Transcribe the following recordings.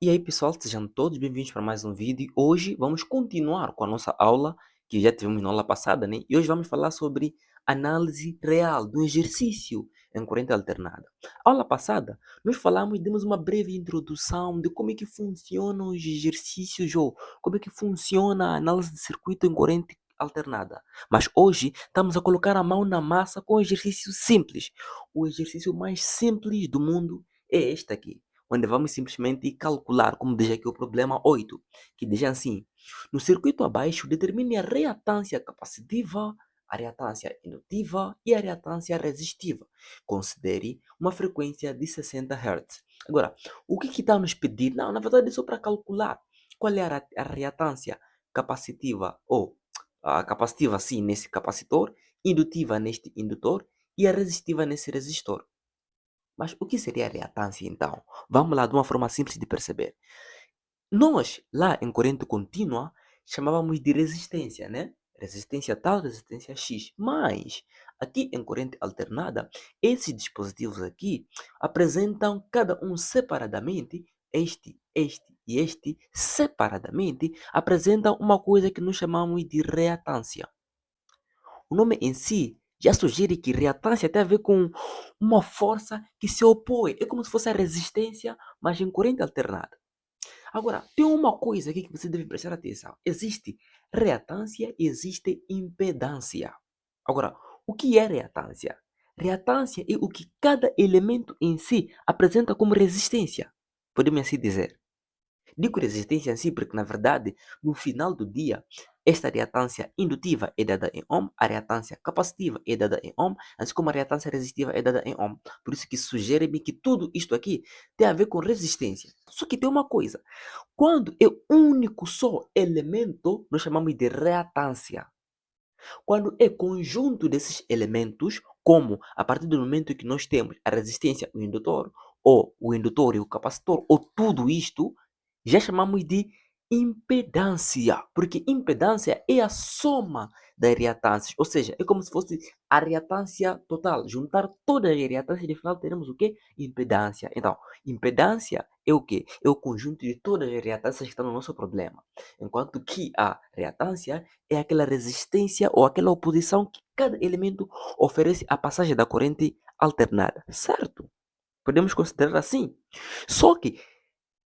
E aí, pessoal, sejam todos bem-vindos para mais um vídeo. Hoje vamos continuar com a nossa aula que já tivemos na aula passada, né? E hoje vamos falar sobre análise real do exercício em corrente alternada. Aula passada, nós falamos, demos uma breve introdução de como é que funcionam os exercícios ou como é que funciona a análise de circuito em corrente alternada. Mas hoje estamos a colocar a mão na massa com um exercício simples. O exercício mais simples do mundo é este aqui, onde vamos simplesmente calcular, como diz aqui o problema 8, que diz assim: no circuito abaixo, determine a reatância capacitiva, a reatância indutiva e a reatância resistiva. Considere uma frequência de 60 Hz. Agora, o que está nos pedir? Não, na verdade é só para calcular qual é a reatância capacitiva ou a capacitiva, sim, nesse capacitor, indutiva neste indutor e a resistiva nesse resistor. Mas o que seria a reatância então? Vamos lá de uma forma simples de perceber. Nós, lá em corrente contínua, chamávamos de resistência, né? Resistência tal, resistência X. Mas, aqui em corrente alternada, esses dispositivos aqui apresentam cada um separadamente, este e este, separadamente, apresentam uma coisa que nós chamamos de reatância. O nome em si já sugere que reatância tem a ver com uma força que se opõe. É como se fosse a resistência, mas em corrente alternada. Agora, tem uma coisa aqui que você deve prestar atenção. Existe reatância e existe impedância. Agora, o que é reatância? Reatância é o que cada elemento em si apresenta como resistência. Podemos assim dizer. Digo resistência em si porque, na verdade, no final do dia, esta reatância indutiva é dada em ohm, a reatância capacitiva é dada em ohm, assim como a reatância resistiva é dada em ohm. Por isso que sugere-me que tudo isto aqui tem a ver com resistência. Só que tem uma coisa, quando é único só elemento, nós chamamos de reatância. Quando é conjunto desses elementos, como a partir do momento que nós temos a resistência, o indutor e o capacitor, ou tudo isto, já chamamos de impedância, porque impedância é a soma das reatâncias, ou seja, é como se fosse a reatância total. Juntar todas as reatâncias, de final teremos o quê? Impedância. Então, impedância é o quê? É o conjunto de todas as reatâncias que estão no nosso problema. Enquanto que a reatância é aquela resistência ou aquela oposição que cada elemento oferece à passagem da corrente alternada, certo? Podemos considerar assim. Só que,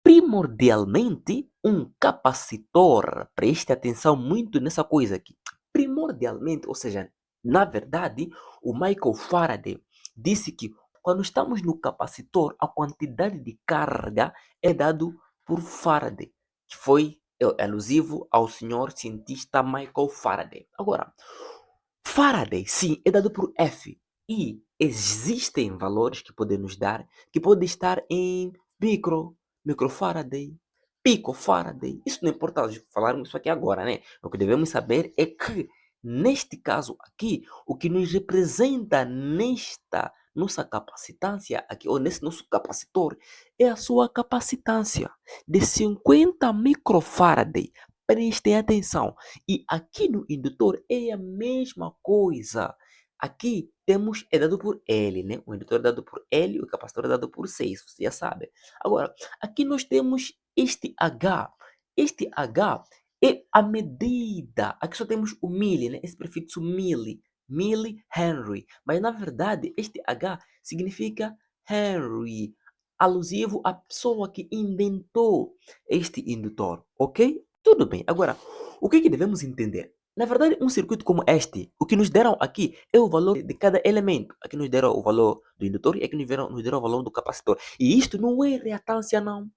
primordialmente, um capacitor, preste atenção muito nessa coisa aqui. Primordialmente, ou seja, na verdade, o Michael Faraday disse que quando estamos no capacitor, a quantidade de carga é dado por Faraday, que foi alusivo ao senhor cientista Michael Faraday. Agora, Faraday, sim, é dado por F. E existem valores que podem nos dar, que podem estar em microfaraday, picofaraday. Isso não importa nós falarmos isso aqui agora, né? O que devemos saber é que, neste caso aqui, o que nos representa nesta nossa capacitância aqui, ou nesse nosso capacitor, é a sua capacitância de 50 microfaraday. Prestem atenção. E aqui no indutor é a mesma coisa. Aqui temos, é dado por L, né? O indutor é dado por L, o capacitor é dado por 6, você já sabe. Agora, aqui nós temos este H. Este H é a medida. Aqui só temos o milli, né? Esse prefixo milli. Henry. Mas na verdade, este H significa Henry, alusivo à pessoa que inventou este indutor, ok? Tudo bem. Agora, o que devemos entender? Na verdade, um circuito como este, o que nos deram aqui é o valor de cada elemento. Aqui nos deram o valor do indutor e aqui nos deram o valor do capacitor. E isto não é reatância, não.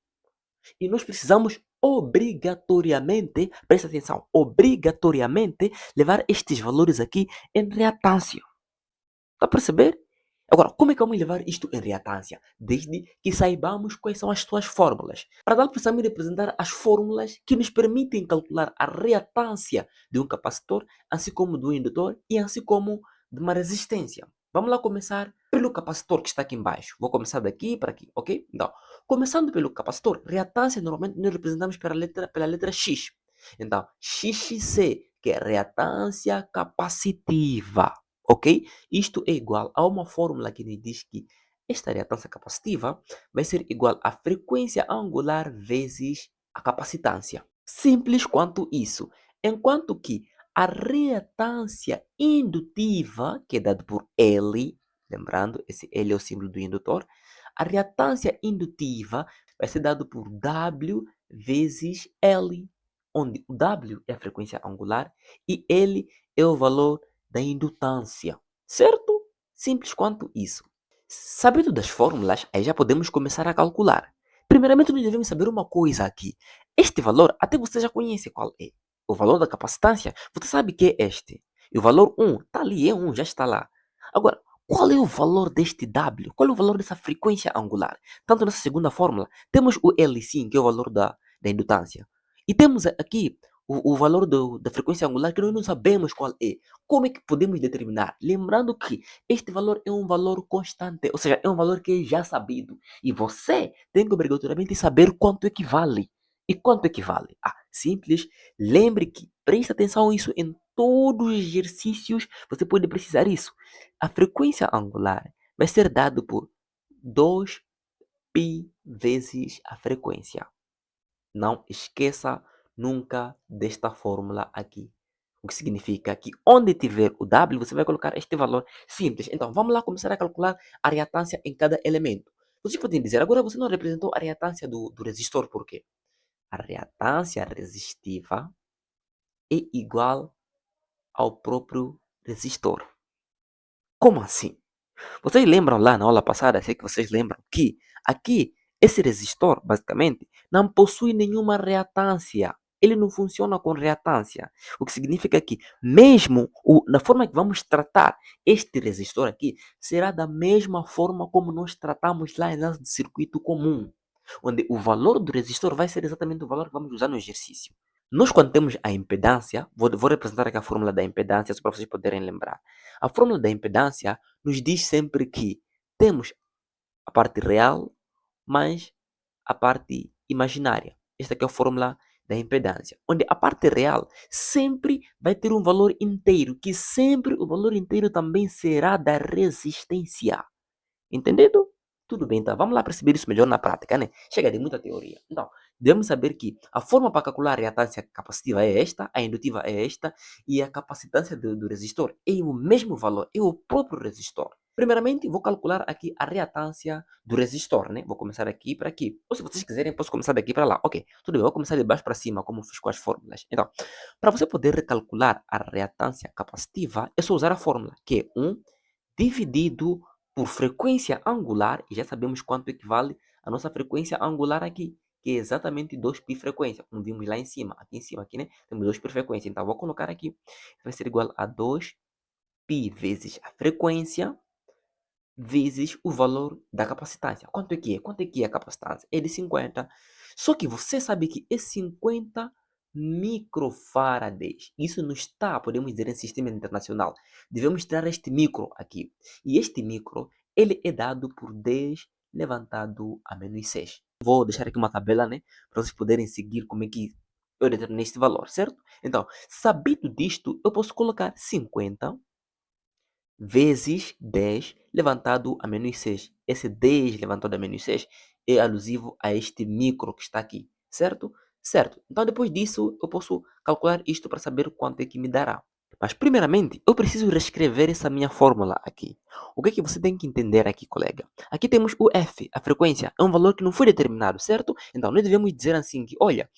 E nós precisamos obrigatoriamente, presta atenção, obrigatoriamente levar estes valores aqui em reatância. Está a perceber? Agora, como é que vamos levar isto em reatância? Desde que saibamos quais são as suas fórmulas. Para tal, precisamos representar as fórmulas que nos permitem calcular a reatância de um capacitor, assim como do indutor e assim como de uma resistência. Vamos lá começar pelo capacitor que está aqui embaixo. Vou começar daqui para aqui, ok? Então, começando pelo capacitor, reatância normalmente nós representamos pela letra X. Então, XC, que é reatância capacitiva, ok? Isto é igual a uma fórmula que nos diz que esta reatância capacitiva vai ser igual à frequência angular vezes a capacitância. Simples quanto isso. Enquanto que a reatância indutiva, que é dada por L, lembrando, esse L é o símbolo do indutor, a reatância indutiva vai ser dado por W vezes L, onde o W é a frequência angular e L é o valor da indutância. Certo? Simples quanto isso. Sabendo das fórmulas, aí já podemos começar a calcular. Primeiramente, nós devemos saber uma coisa aqui. Este valor, até você já conhece qual é. O valor da capacitância, você sabe que é este. E o valor 1, está ali, é 1, já está lá. Agora, qual é o valor deste W? Qual é o valor dessa frequência angular? Tanto nessa segunda fórmula, temos o L sim, que é o valor da indutância. E temos aqui o valor da frequência angular, que nós não sabemos qual é. Como é que podemos determinar? Lembrando que este valor é um valor constante, ou seja, é um valor que é já sabido. E você tem que obrigatoriamente saber quanto equivale. E quanto equivale? Ah, simples. Lembre que preste atenção nisso em todos os exercícios. Você pode precisar isso. A frequência angular vai ser dado por 2π vezes a frequência. Não esqueça nunca desta fórmula aqui. O que significa que onde tiver o W, você vai colocar este valor simples. Então, vamos lá começar a calcular a reatância em cada elemento. Vocês podem dizer, agora você não representou a reatância do resistor, por quê? A reatância resistiva é igual ao próprio resistor. Como assim? Vocês lembram lá na aula passada, sei que vocês lembram, que aqui esse resistor, basicamente, não possui nenhuma reatância. Ele não funciona com reatância. O que significa que, mesmo na forma que vamos tratar este resistor aqui, será da mesma forma como nós tratamos lá em nosso circuito comum, onde o valor do resistor vai ser exatamente o valor que vamos usar no exercício. Nós, quando temos a impedância, vou representar aqui a fórmula da impedância, só para vocês poderem lembrar. A fórmula da impedância nos diz sempre que temos a parte real mais a parte imaginária. Esta aqui é a fórmula da impedância, onde a parte real sempre vai ter um valor inteiro, que sempre o valor inteiro também será da resistência. Entendido? Tudo bem, então vamos lá perceber isso melhor na prática, né? Chega de muita teoria. Então, devemos saber que a forma para calcular a reatância capacitiva é esta, a indutiva é esta, e a capacitância do resistor é o mesmo valor, é o próprio resistor. Primeiramente, vou calcular aqui a reatância do resistor, né? Vou começar aqui para aqui. Ou se vocês quiserem, posso começar daqui para lá. Ok, tudo bem, vou começar de baixo para cima, como fiz com as fórmulas. Então, para você poder recalcular a reatância capacitiva, é só usar a fórmula, que é 1 dividido por frequência angular, e já sabemos quanto equivale a nossa frequência angular aqui, que é exatamente 2π frequência, como vimos lá em cima aqui, né? Temos 2π frequência, então vou colocar aqui, vai ser igual a 2π vezes a frequência vezes o valor da capacitância. Quanto é que é? Quanto é que é a capacitância? É de 50. Só que você sabe que é 50 microfarads. Isso não está, podemos dizer, em sistema internacional. Devemos tirar este micro aqui. E este micro, ele é dado por 10 levantado a menos 6. Vou deixar aqui uma tabela, né? Para vocês poderem seguir como é que eu determinei este valor, certo? Então, sabido disto, eu posso colocar 50 vezes 10 levantado a menos 6. Esse 10 levantado a menos 6 é alusivo a este micro que está aqui, certo? Certo. Então, depois disso, eu posso calcular isto para saber quanto é que me dará. Mas, primeiramente, eu preciso reescrever essa minha fórmula aqui. O que é que você tem que entender aqui, colega? Aqui temos o F, a frequência, é um valor que não foi determinado, certo? Então, nós devemos dizer assim que, olha,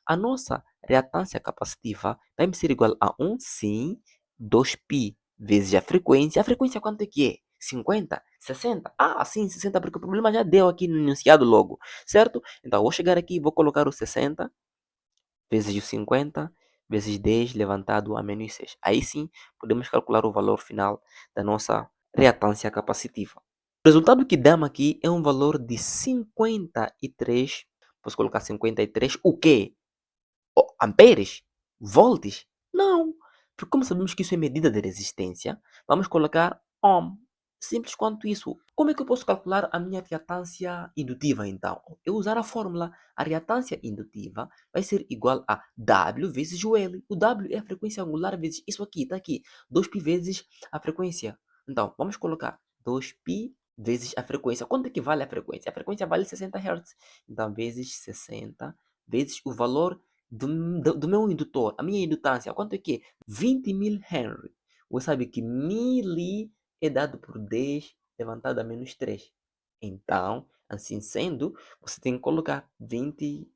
a nossa reatância capacitiva vai ser igual a 1, sim, 2π vezes a frequência. A frequência quanto é que é? 50? 60? Ah, sim, 60, porque o problema já deu aqui no enunciado logo, certo? Então, eu vou chegar aqui e vou colocar o 60 vezes o 50 vezes 10 levantado a menos 6. Aí sim, podemos calcular o valor final da nossa reatância capacitiva. O resultado que damos aqui é um valor de 53, posso colocar 53, o quê? Amperes? Volts? Não, porque como sabemos que isso é medida de resistência, vamos colocar ohm. Simples quanto isso. Como é que eu posso calcular a minha reatância indutiva, então? Eu usar a fórmula. A reatância indutiva vai ser igual a W vezes o L. O W é a frequência angular vezes isso aqui, está aqui. 2π vezes a frequência. Então, vamos colocar 2π vezes a frequência. Quanto é que vale a frequência? A frequência vale 60 Hz. Então, vezes 60, vezes o valor do meu indutor, a minha indutância. Quanto é que é? 20.000 Henry. Você sabe que 1000 é dado por 10 levantado a menos 3. Então, assim sendo, você tem que colocar 20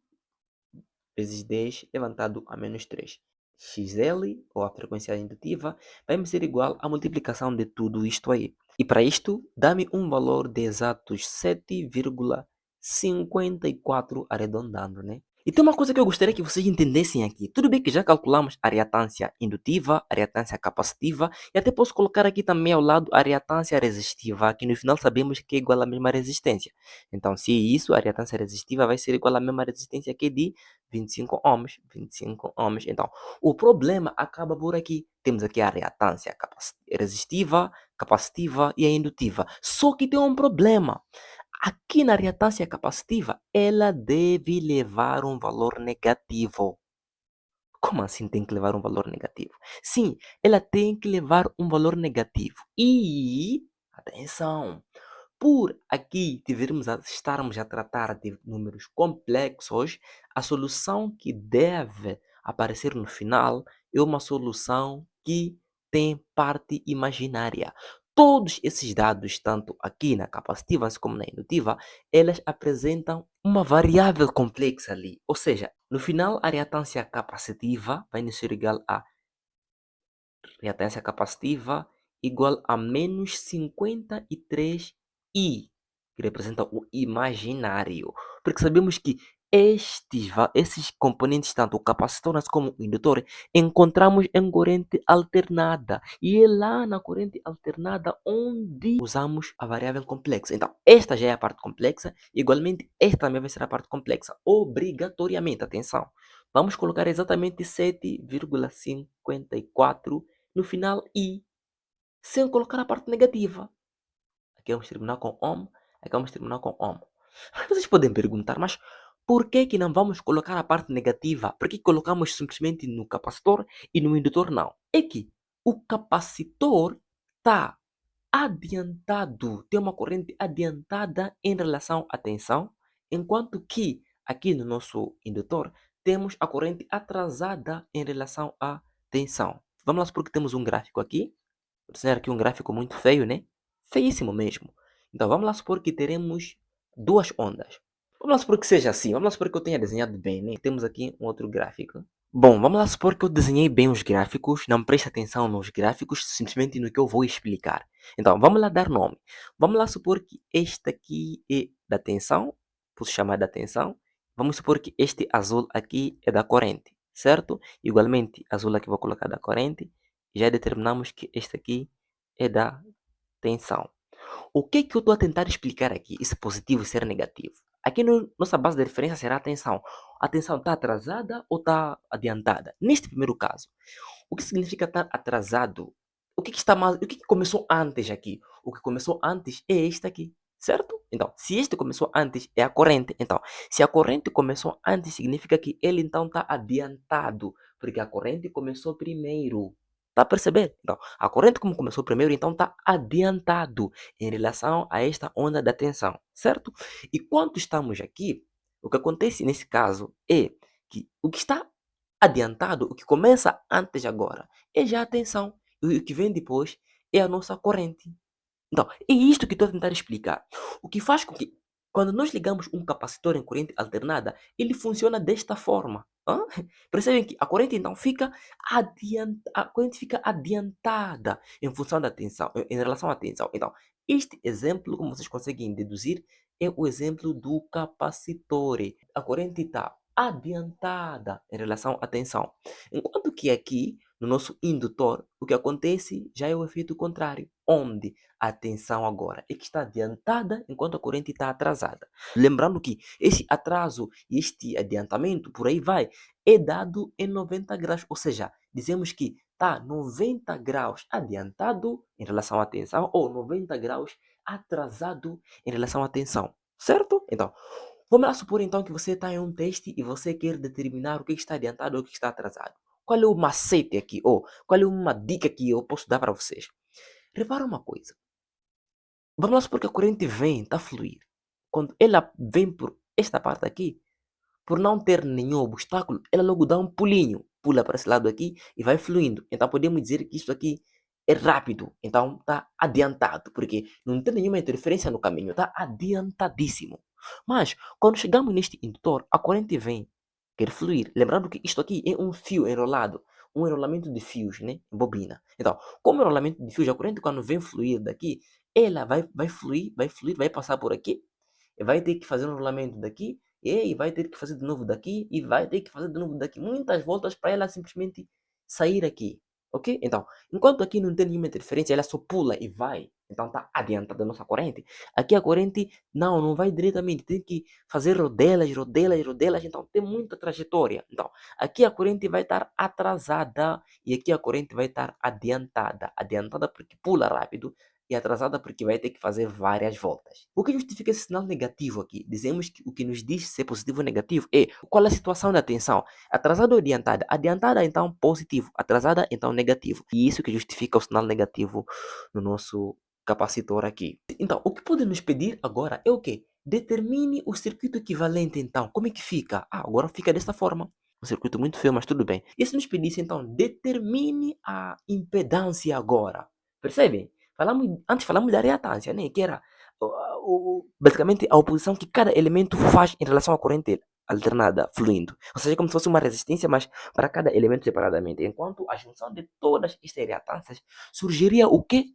vezes 10 levantado a menos 3. XL, ou a frequência indutiva, vai me ser igual à multiplicação de tudo isto aí. E para isto, dá-me um valor de exatos 7,54 arredondando, né? E tem uma coisa que eu gostaria que vocês entendessem aqui. Tudo bem que já calculamos a reatância indutiva, a reatância capacitiva, e até posso colocar aqui também ao lado a reatância resistiva, que no final sabemos que é igual à mesma resistência. Então, se é isso, a reatância resistiva vai ser igual à mesma resistência que de 25 ohms. 25 ohms. Então, o problema acaba por aqui. Temos aqui a reatância resistiva, capacitiva e a indutiva. Só que tem um problema. Aqui na reatância capacitiva, ela deve levar um valor negativo. Como assim tem que levar um valor negativo? Sim, ela tem que levar um valor negativo. E, atenção, por aqui estarmos a tratar de números complexos, a solução que deve aparecer no final é uma solução que tem parte imaginária. Todos esses dados, tanto aqui na capacitiva como na indutiva, elas apresentam uma variável complexa ali. Ou seja, no final, a reatância capacitiva vai nos ser igual a reatância capacitiva igual a menos 53i, que representa o imaginário. Porque sabemos que esses componentes, tanto o capacitor como o indutor, encontramos em corrente alternada. E é lá na corrente alternada onde usamos a variável complexa. Então, esta já é a parte complexa. Igualmente, esta também vai ser a parte complexa. Obrigatoriamente, atenção. Vamos colocar exatamente 7,54 no final e sem colocar a parte negativa. Aqui vamos terminar com OM, aqui vamos terminar com OM. Vocês podem perguntar, mas por que não vamos colocar a parte negativa? Por que colocamos simplesmente no capacitor e no indutor não? É que o capacitor está adiantado, tem uma corrente adiantada em relação à tensão, enquanto que aqui no nosso indutor temos a corrente atrasada em relação à tensão. Vamos lá supor que temos um gráfico aqui. Vou desenhar aqui um gráfico muito feio, né? Feíssimo mesmo. Então vamos lá supor que teremos duas ondas. Vamos lá supor que seja assim. Vamos lá supor que eu tenha desenhado bem, né? Temos aqui um outro gráfico. Bom, vamos lá supor que eu desenhei bem os gráficos. Não preste atenção nos gráficos, simplesmente no que eu vou explicar. Então, vamos lá dar nome. Vamos lá supor que este aqui é da tensão. Posso chamar da tensão. Vamos supor que este azul aqui é da corrente, certo? Igualmente, azul aqui vou colocar da corrente. Já determinamos que este aqui é da tensão. O que eu estou a tentar explicar aqui? Esse positivo ser negativo. Aqui nossa base de referência será a tensão. A tensão está atrasada ou está adiantada? Neste primeiro caso, o que significa estar atrasado? O que começou antes aqui? O que começou antes é este aqui, certo? Então, se este começou antes, é a corrente. Então, se a corrente começou antes, significa que ele então está adiantado, porque a corrente começou primeiro. Tá a perceber? Então, a corrente como começou primeiro, então está adiantado em relação a esta onda da tensão, certo? E quando estamos aqui, o que acontece nesse caso é que o que está adiantado, o que começa antes de agora, é já a tensão. E o que vem depois é a nossa corrente. Então, é isto que estou a tentar explicar. O que faz com que, quando nós ligamos um capacitor em corrente alternada, ele funciona desta forma. Hã? Percebem que a corrente então a corrente fica adiantada em função da tensão, em relação à tensão. Então, este exemplo, como vocês conseguem deduzir, é o exemplo do capacitor. A corrente está adiantada em relação à tensão. Enquanto que aqui, no nosso indutor, o que acontece já é o efeito contrário, onde a tensão agora é que está adiantada enquanto a corrente está atrasada. Lembrando que esse atraso e este adiantamento, por aí vai, é dado em 90 graus. Ou seja, dizemos que está 90 graus adiantado em relação à tensão ou 90 graus atrasado em relação à tensão. Certo? Então, vamos lá supor então que você está em um teste e você quer determinar o que está adiantado ou o que está atrasado. Qual é o macete aqui? Ou qual é uma dica que eu posso dar para vocês? Repara uma coisa. Vamos lá supor que a corrente vem, está a fluir. Quando ela vem por esta parte aqui, por não ter nenhum obstáculo, ela logo dá um pulinho, pula para esse lado aqui e vai fluindo. Então podemos dizer que isso aqui é rápido, então está adiantado, porque não tem nenhuma interferência no caminho, está adiantadíssimo. Mas quando chegamos neste indutor, a corrente vem, quer fluir. Lembrando que isto aqui é um fio enrolado, um enrolamento de fios, né? Bobina. Então, como enrolamento de fios, a corrente quando vem fluir daqui, ela vai fluir, vai passar por aqui, vai ter que fazer um rolamento daqui, e aí vai ter que fazer de novo daqui, e vai ter que fazer de novo daqui. Muitas voltas para ela simplesmente sair aqui. Ok? Então, enquanto aqui não tem nenhuma interferência, ela só pula e vai. Então está adiantada a nossa corrente. Aqui a corrente não vai diretamente. Tem que fazer rodelas, rodelas, rodelas. Então tem muita trajetória. Então, aqui a corrente vai estar atrasada e aqui a corrente vai estar adiantada. Adiantada porque pula rápido e atrasada porque vai ter que fazer várias voltas. O que justifica esse sinal negativo aqui? Dizemos que o que nos diz ser positivo ou negativo é qual é a situação da tensão. Atrasada ou adiantada? Adiantada, então positivo. Atrasada, então negativo. E isso que justifica o sinal negativo no nosso capacitor aqui. Então, o que pode nos pedir agora é o quê? Determine o circuito equivalente, então. Como é que fica? Agora fica desta forma. Um circuito muito feio, mas tudo bem. E se nos pedisse, então, determine a impedância agora. Percebem? Antes falamos da reatância, né? Que era basicamente a oposição que cada elemento faz em relação à corrente alternada, fluindo. Ou seja, como se fosse uma resistência, mas para cada elemento separadamente. Enquanto a junção de todas estas reatâncias surgiria o quê?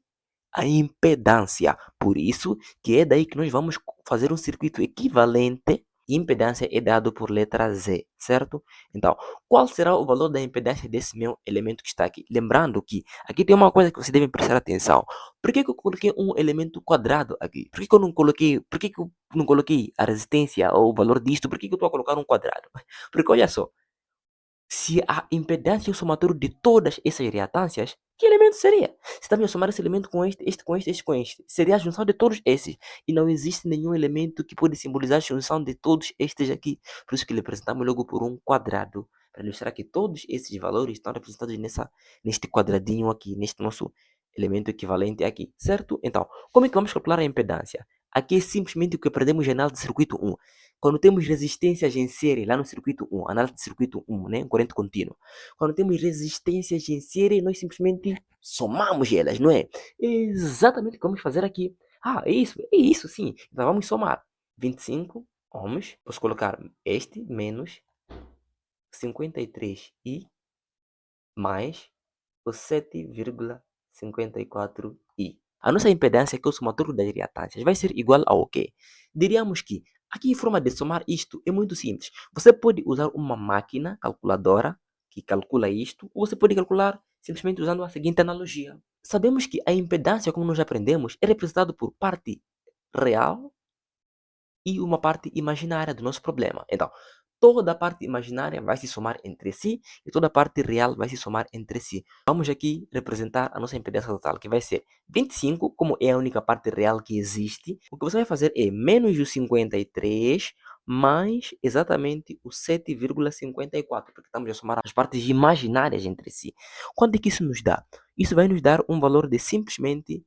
A impedância. Por isso que é daí que nós vamos fazer um circuito equivalente. Impedância é dado por letra Z, certo? Então, qual será o valor da impedância desse meu elemento que está aqui? Lembrando que aqui tem uma coisa que você deve prestar atenção. Por que eu coloquei um elemento quadrado aqui? Por que eu não coloquei a resistência ou o valor disto? Por que eu estou a colocar um quadrado? Porque olha só, se a impedância é o somatório de todas essas reatâncias, que elemento seria? Se estamos a somar esse elemento com este com este, este com este, seria a junção de todos esses. E não existe nenhum elemento que pode simbolizar a junção de todos estes aqui. Por isso que lhe apresentamos logo por um quadrado, para ilustrar que todos esses valores estão representados neste quadradinho aqui, neste nosso elemento equivalente aqui, certo? Então, como é que vamos calcular a impedância? Aqui é simplesmente o que aprendemos na análise de circuito 1. Quando temos resistências em série, lá no circuito 1, análise de circuito 1, né? Corrente contínua. Quando temos resistências em série, nós simplesmente somamos elas, não é? É exatamente o que vamos fazer aqui. É isso sim. Então vamos somar 25 ohms. Posso colocar este menos 53i mais o 7,54i. A nossa impedância, que é o somatório das reatâncias, vai ser igual ao quê? Diríamos que aqui em forma de somar isto é muito simples. Você pode usar uma máquina calculadora que calcula isto, ou você pode calcular simplesmente usando a seguinte analogia. Sabemos que a impedância, como nós já aprendemos, é representada por parte real e uma parte imaginária do nosso problema. Então, toda a parte imaginária vai se somar entre si e toda a parte real vai se somar entre si. Vamos aqui representar a nossa impedância total, que vai ser 25, como é a única parte real que existe. O que você vai fazer é menos o 53 mais exatamente o 7,54, porque estamos a somar as partes imaginárias entre si. Quanto é que isso nos dá? Isso vai nos dar um valor de simplesmente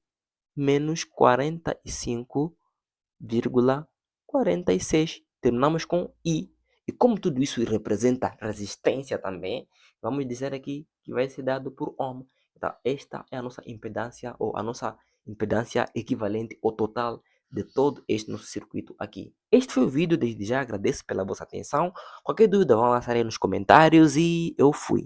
menos 45,46. Terminamos com I. E como tudo isso representa resistência também, vamos dizer aqui que vai ser dado por ohm. Então, esta é a nossa impedância, ou a nossa impedância equivalente ao total de todo este nosso circuito aqui. Este foi o vídeo, desde já agradeço pela vossa atenção. Qualquer dúvida, vão lançar aí nos comentários e eu fui.